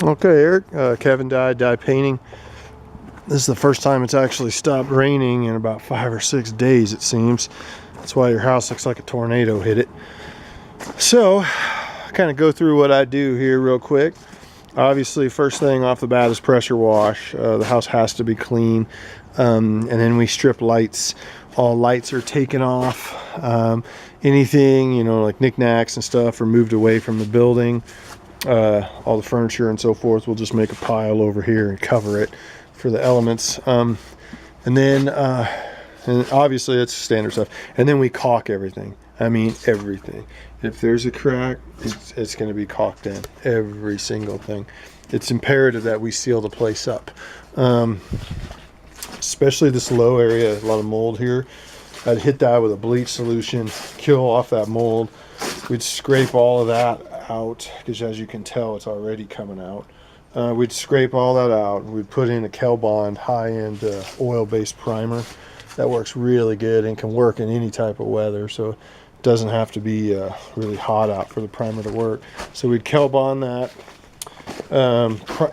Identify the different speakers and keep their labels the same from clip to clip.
Speaker 1: Okay, Eric, Kevin Dye Painting. This is the first time it's actually stopped raining in about 5 or 6 days, it seems. That's why your house looks like a tornado hit it. So, kind of go through what I do here real quick. Obviously, first thing off the bat is pressure wash. The house has to be clean. And then we strip lights. All lights are taken off. Anything, you know, like knickknacks and stuff are moved away from the building. All the furniture and so forth, we'll just make a pile over here and cover it for the elements. And then and obviously it's standard stuff. And then we caulk everything. I mean everything. If there's a crack, it's going to be caulked in. Every single thing. It's imperative that we seal the place up. Especially this low area, a lot of mold here. I'd hit that with a bleach solution, kill off that mold. We'd scrape all of that out, because as you can tell, it's already coming out. We'd scrape all that out. We'd put in a Kelbond high-end oil-based primer that works really good and can work in any type of weather, so it doesn't have to be really hot out for the primer to work. So we'd Kelbond that.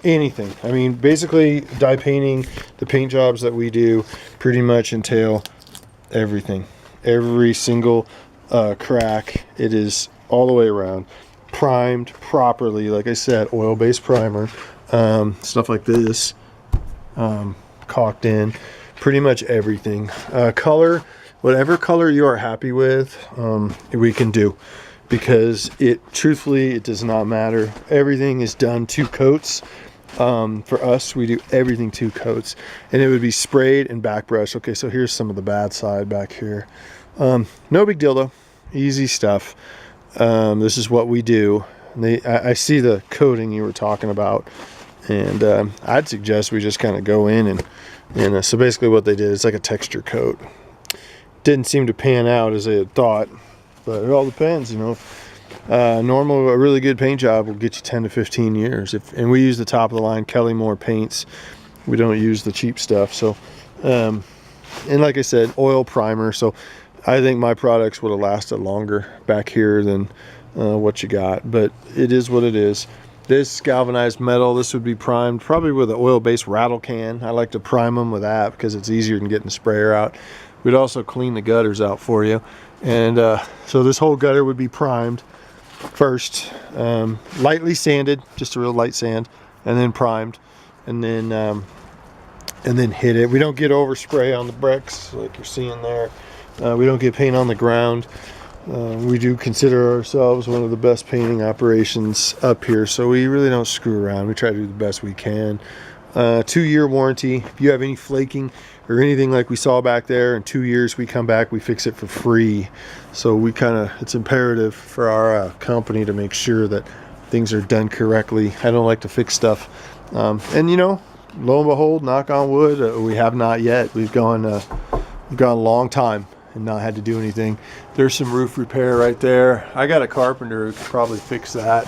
Speaker 1: Anything. I mean, basically, dye painting, the paint jobs that we do pretty much entail everything. Every single crack, it is all the way around. Primed properly, like I said, oil-based primer, stuff like this, caulked in, pretty much everything. Color, whatever color you are happy with, we can do, because truthfully, it does not matter. Everything is done 2 coats. For us, we do everything 2 coats, and it would be sprayed and back brush. Okay, so here's some of the bad side back here. No big deal though, easy stuff. This is what we do. I see the coating you were talking about, and I'd suggest we just kind of go in and so basically what they did is like a texture coat. Didn't seem to pan out as they had thought, but it all depends, you know. A really good paint job will get you 10 to 15 years. And we use the top of the line Kelly-Moore paints. We don't use the cheap stuff. So, and like I said, oil primer. So I think my products would have lasted longer back here than what you got, but it is what it is. This galvanized metal, this would be primed probably with an oil-based rattle can. I like to prime them with that because it's easier than getting the sprayer out. We'd also clean the gutters out for you. And so this whole gutter would be primed first, lightly sanded, just a real light sand, and then primed, and then hit it. We don't get overspray on the bricks like you're seeing there. We don't get paint on the ground. We do consider ourselves one of the best painting operations up here, so we really don't screw around. We try to do the best we can. 2-year warranty. If you have any flaking or anything like we saw back there, in 2 years we come back, we fix it for free. So it's imperative for our company to make sure that things are done correctly. I don't like to fix stuff. And you know, lo and behold, knock on wood, we have not yet. We've gone a long time and not had to do anything. There's some roof repair right there. I got a carpenter who could probably fix that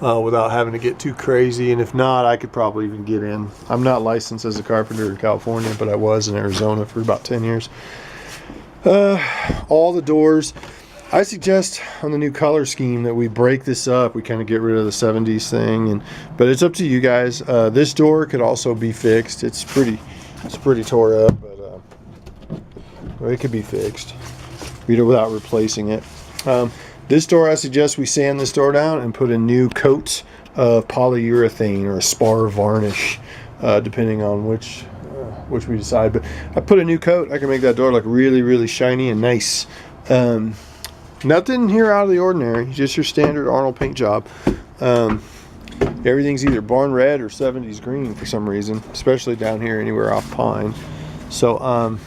Speaker 1: without having to get too crazy, and if not, I could probably even get in. I'm not licensed as a carpenter in California, but I was in Arizona for about 10 years. All the doors, I suggest on the new color scheme that we break this up. We kind of get rid of the 70s thing, but it's up to you guys. This door could also be fixed. It's pretty tore up, but it could be fixed without replacing it. This door, I suggest we sand this door down and put a new coat of polyurethane or a spar varnish, depending on which we decide. But I put a new coat. I can make that door look really, really shiny and nice. Nothing here out of the ordinary. Just your standard Arnold paint job. Everything's either barn red or 70s green for some reason, especially down here anywhere off Pine. So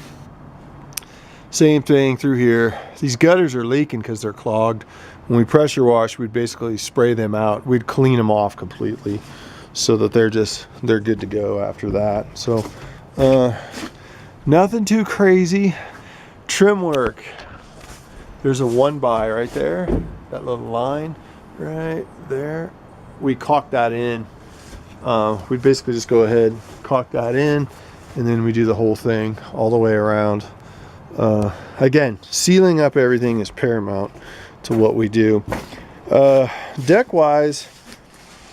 Speaker 1: same thing through here. These gutters are leaking because they're clogged. When we pressure wash, we'd basically spray them out. We'd clean them off completely so that they're good to go after that. So nothing too crazy. Trim work. There's a 1-by right there. That little line right there. We caulk that in. We'd basically just go ahead, caulk that in, and then we do the whole thing all the way around. Again, sealing up everything is paramount to what we do. Deck wise,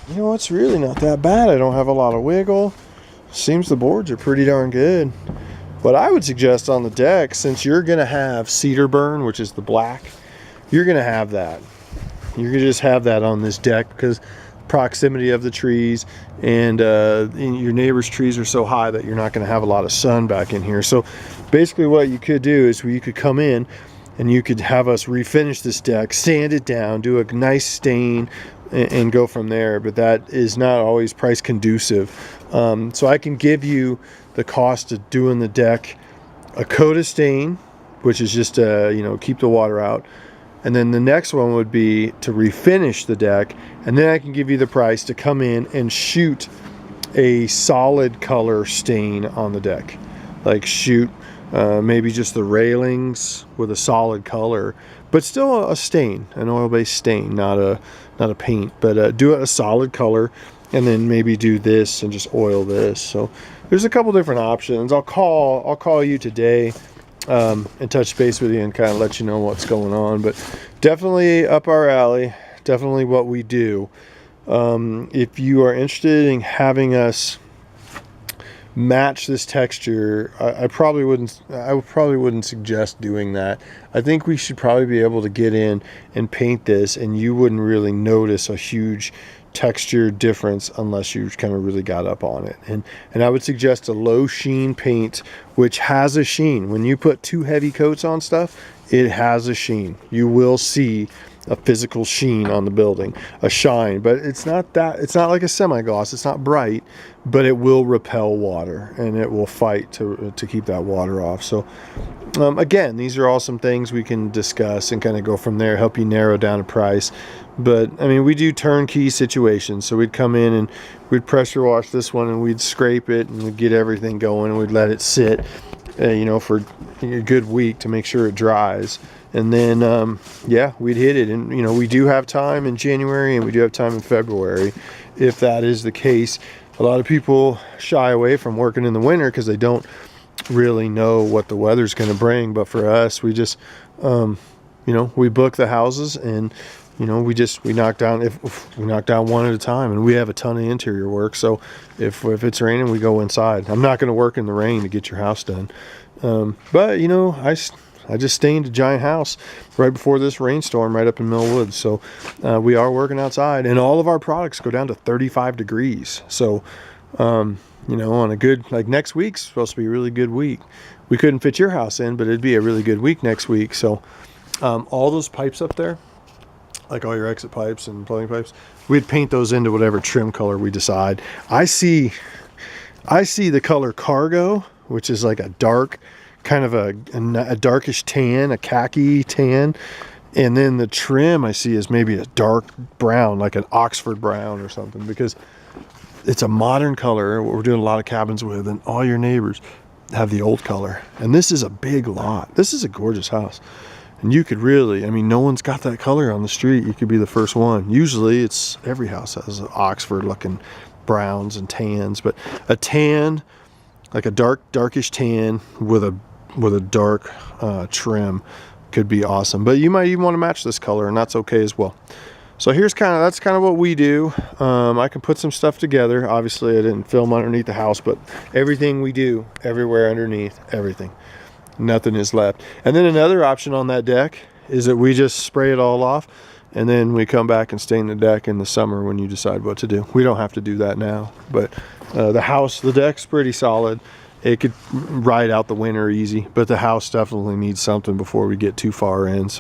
Speaker 1: you know, it's really not that bad. I don't have a lot of wiggle. Seems the boards are pretty darn good. What I would suggest on the deck, since you're gonna have cedar burn, which is the black, you're gonna have that. You're gonna just have that on this deck because proximity of the trees, and your neighbor's trees are so high that you're not gonna have a lot of sun back in here. So basically what you could do is you could come in and you could have us refinish this deck, sand it down, do a nice stain, and go from there. But that is not always price conducive. So I can give you the cost of doing the deck, a coat of stain, which is just you know, keep the water out, and then the next one would be to refinish the deck, and then I can give you the price to come in and shoot a solid color stain on the deck, like shoot maybe just the railings with a solid color, but still a stain, an oil-based stain, not a paint, but do it a solid color, and then maybe do this and just oil this. So there's a couple different options. I'll call you today and touch base with you and kind of let you know what's going on. But definitely up our alley, definitely what we do. If you are interested in having us match this texture, I probably wouldn't suggest doing that. I think we should probably be able to get in and paint this, and you wouldn't really notice a huge texture difference unless you kind of really got up on it. And I would suggest a low sheen paint, which has a sheen. When you put too heavy coats on stuff, it has a sheen. You will see a physical sheen on the building, a shine, but it's not like a semi-gloss. It's not bright, but it will repel water and it will fight to keep that water off. So again, these are all some things we can discuss and kind of go from there, help you narrow down a price. But I mean, we do turnkey situations, so we'd come in and we'd pressure wash this one, and we'd scrape it, and we'd get everything going, and we'd let it sit you know, for a good week to make sure it dries. And then yeah, we'd hit it. And you know, we do have time in January and we do have time in February, if that is the case. A lot of people shy away from working in the winter because they don't really know what the weather's going to bring. But for us, we just you know, we book the houses, and you know, we knock down, if we knock down one at a time, and we have a ton of interior work. So if it's raining, we go inside. I'm not going to work in the rain to get your house done. But you know, I just stained a giant house right before this rainstorm right up in Millwood. So we are working outside, and all of our products go down to 35 degrees. So you know, on a good, like next week's supposed to be a really good week. We couldn't fit your house in, but it'd be a really good week next week. So all those pipes up there, like all your exit pipes and plumbing pipes, we'd paint those into whatever trim color we decide. I see the color cargo, which is like a dark, kind of a darkish tan, a khaki tan. And then the trim I see is maybe a dark brown, like an Oxford brown or something, because it's a modern color, what we're doing a lot of cabins with, and all your neighbors have the old color. And this is a big lot. This is a gorgeous house. And you could really, I mean, no one's got that color on the street. You could be the first one. Usually it's, every house has an Oxford looking browns and tans, but a tan, like a darkish tan with a dark trim could be awesome. But you might even want to match this color, and that's okay as well. So that's kind of what we do. I can put some stuff together. Obviously I didn't film underneath the house, but everything we do, everywhere underneath, everything. Nothing is left. And then another option on that deck is that we just spray it all off, and then we come back and stain the deck in the summer when you decide what to do. We don't have to do that now, but the deck's pretty solid. It could ride out the winter easy, but the house definitely needs something before we get too far in. So